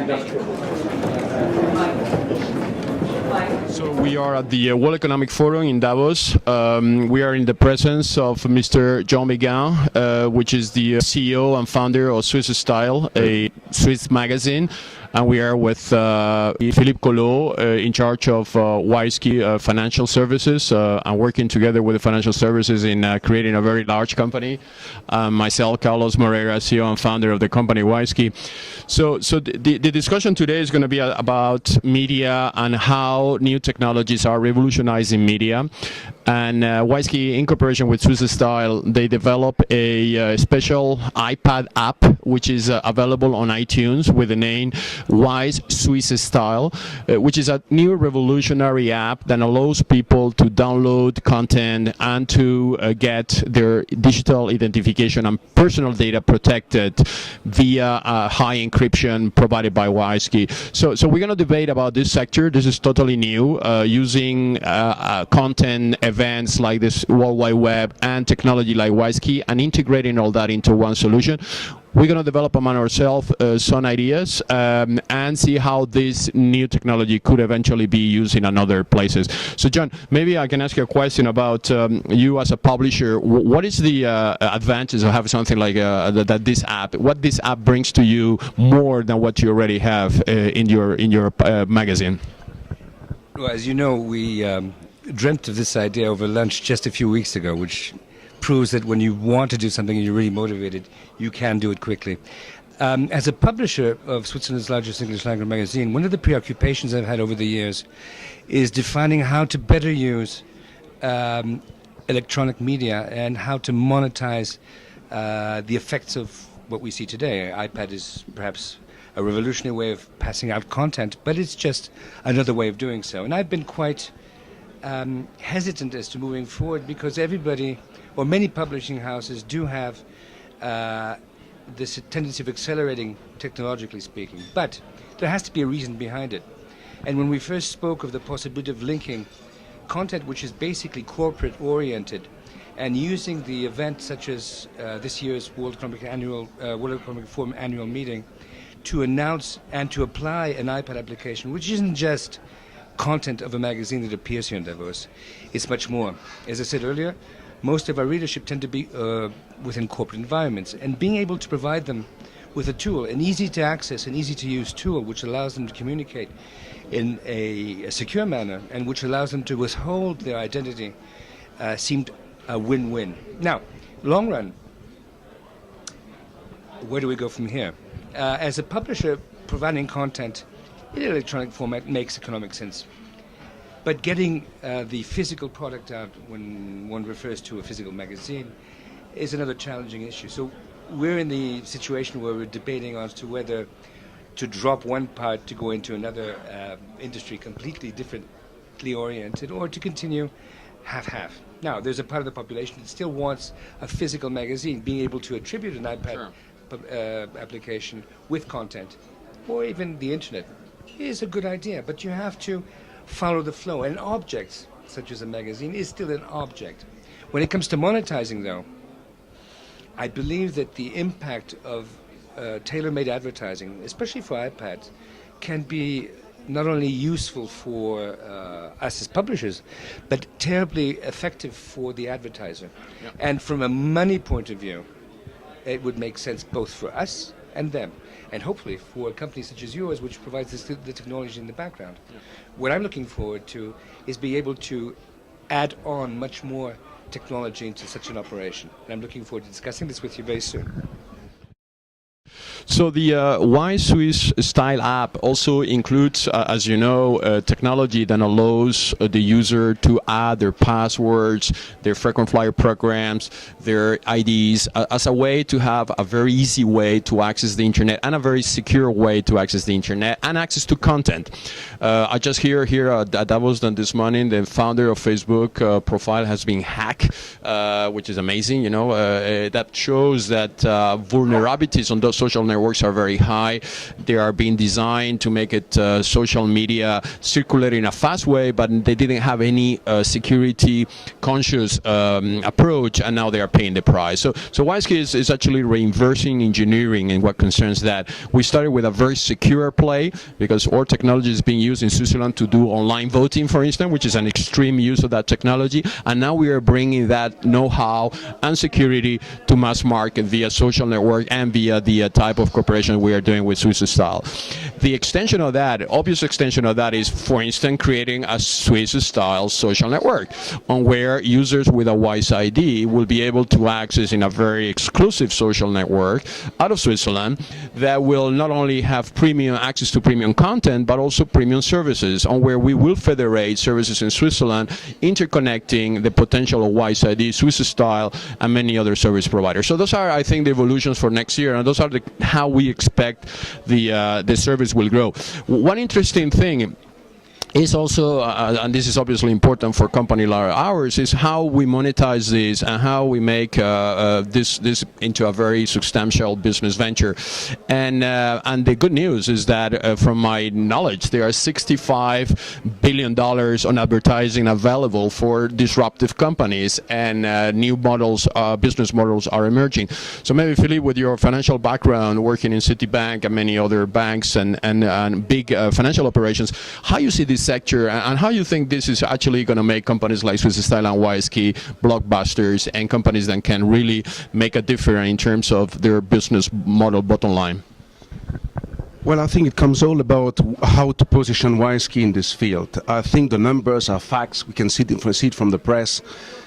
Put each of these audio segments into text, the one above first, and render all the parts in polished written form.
So we are at the World Economic Forum in Davos. We are in the presence of Mr. Jean Béguin, which is the CEO and founder of SwissStyle, a Swiss magazine. And we are with Phillippe Collot, in charge of WISeID financial services, and working together with the financial services in creating a very large company. Myself, Carlos Moreira, CEO and founder of the company WISeID. So the discussion today is going to be about media and how new technologies are revolutionizing media. And WISeID, in cooperation with SwissStyle, they develop a special iPad app, which is available on iTunes with the name WISeStyle, which is a new revolutionary app that allows people to download content and to get their digital identification and personal data protected via high encryption provided by WISeID. So we're going to debate about this sector. This is totally new, using content events like this World Wide Web and technology like WISeID and integrating all that into one solution. We're going to develop among ourselves some ideas and see how this new technology could eventually be used in other places. So, John, maybe I can ask you a question about you as a publisher. What is the advantage of having something like that? This app, what this app brings to you more than what you already have in your magazine? Well, as you know, we dreamt of this idea over lunch just a few weeks ago, which proves that when you want to do something and you're really motivated, you can do it quickly. As a publisher of Switzerland's largest English language magazine, one of the preoccupations I've had over the years is defining how to better use electronic media and how to monetize the effects of what we see today. iPad is perhaps a revolutionary way of passing out content, but it's just another way of doing so. And I've been quite hesitant as to moving forward because everybody, or many publishing houses, do have this tendency of accelerating technologically speaking. But there has to be a reason behind it. And when we first spoke of the possibility of linking content which is basically corporate oriented and using the event such as this year's World Economic Forum annual meeting to announce and to apply an iPad application, which isn't just content of a magazine that appears here in Davos, it's much more. As I said earlier, most of our readership tend to be within corporate environments, and being able to provide them with a tool, an easy to access and easy to use tool which allows them to communicate in a secure manner and which allows them to withhold their identity seemed a win-win. Now, long run, where do we go from here? As a publisher, providing content in electronic format makes economic sense. But getting the physical product out when one refers to a physical magazine is another challenging issue. So we're in the situation where we're debating as to whether to drop one part to go into another industry completely differently oriented, or to continue half-half. Now, there's a part of the population that still wants a physical magazine. Being able to attribute an iPad application with content, or even the internet, is a good idea, but you have to follow the flow. And objects, such as a magazine, is still an object. When it comes to monetizing, though, I believe that the impact of tailor-made advertising, especially for iPads, can be not only useful for us as publishers, but terribly effective for the advertiser. Yeah. And from a money point of view, it would make sense both for us and them, and hopefully for a company such as yours, which provides the technology in the background. Yeah. What I'm looking forward to is being able to add on much more technology into such an operation. And I'm looking forward to discussing this with you very soon. So the WISeStyle app also includes, as you know, technology that allows the user to add their passwords, their frequent flyer programs, their IDs, as a way to have a very easy way to access the internet and a very secure way to access the internet and access to content. I just hear at Davos that this morning the founder of Facebook profile has been hacked, which is amazing. You know, that shows that vulnerabilities on those social networks are very high. They are being designed to make it social media circulate in a fast way, but they didn't have any security conscious approach, and now they are paying the price. So WISeKey is actually reversing engineering in what concerns that. We started with a very secure play because our technology is being used in Switzerland to do online voting, for instance, which is an extreme use of that technology, and now we are bringing that know-how and security to mass market via social network and via the type of cooperation we are doing with SwissStyle. The extension of that, obvious extension of that, is, for instance, creating a SwissStyle social network on where users with a WISeID will be able to access in a very exclusive social network out of Switzerland that will not only have premium access to premium content but also premium services, on where we will federate services in Switzerland, interconnecting the potential of WISeID, SwissStyle, and many other service providers. So those are, I think, the evolutions for next year, and those are how we expect the service will grow. One interesting thing is also, and this is obviously important for a company like ours, is how we monetize this and how we make this into a very substantial business venture. And the good news is that, from my knowledge, there are $65 billion on advertising available for disruptive companies, and new models, business models are emerging. So maybe, Phillippe, with your financial background, working in Citibank and many other banks and big financial operations, how you see this sector, and how you think this is actually going to make companies like SwissStyle and WISeKey blockbusters and companies that can really make a difference in terms of their business model bottom line? Well, I think it comes all about how to position WISeKey in this field. I think the numbers are facts. We can see it from the press.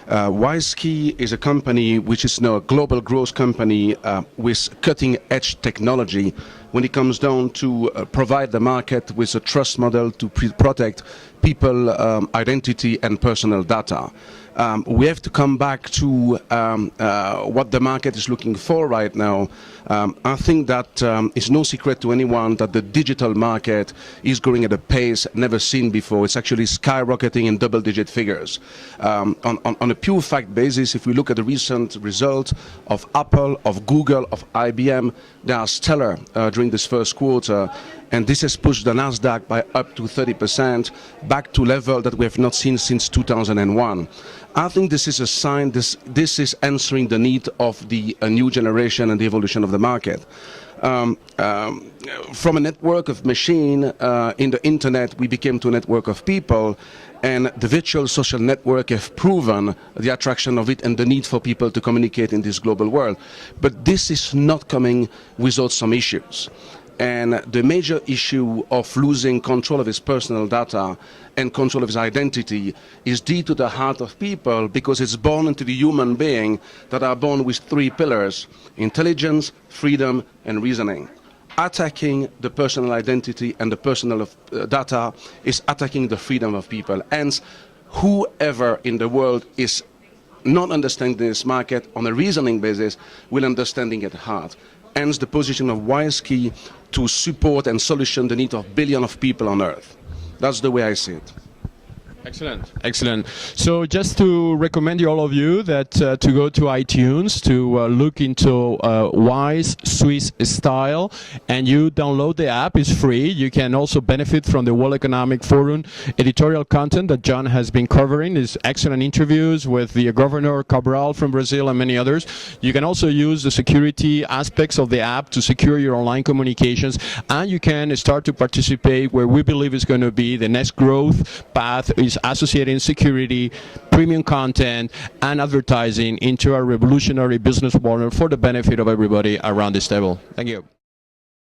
WISeKey is a company which is now a global growth company with cutting-edge technology when it comes down to provide the market with a trust model to protect people, identity and personal data. We have to come back to what the market is looking for right now. I think that it's no secret to anyone that the digital market is growing at a pace never seen before. It's actually skyrocketing in double-digit figures. On a pure fact basis, if we look at the recent results of Apple, of Google, of IBM, they are stellar during this first quarter. And this has pushed the Nasdaq by up to 30%, back to level that we have not seen since 2001. I think this is a sign, this is answering the need of the new generation and the evolution of the market. From a network of machine in the internet, we became to a network of people, and the virtual social network have proven the attraction of it and the need for people to communicate in this global world. But this is not coming without some issues. And the major issue of losing control of his personal data and control of his identity is due to the heart of people, because it's born into the human being that are born with three pillars: intelligence, freedom, and reasoning. Attacking the personal identity and the personal data is attacking the freedom of people. Hence, whoever in the world is not understanding this market on a reasoning basis will understanding it hard. Hence the position of WISeKey to support and solution the need of billions of people on Earth. That's the way I see it. Excellent, excellent. So just to recommend you, all of you, that to go to iTunes to look into WISeSwissStyle, and you download the app. It's free. You can also benefit from the World Economic Forum editorial content that John has been covering. There's excellent interviews with the Governor Cabral from Brazil and many others. You can also use the security aspects of the app to secure your online communications, and you can start to participate where we believe is going to be the next growth path, is associating security, premium content, and advertising into a revolutionary business model for the benefit of everybody around this table. Thank you.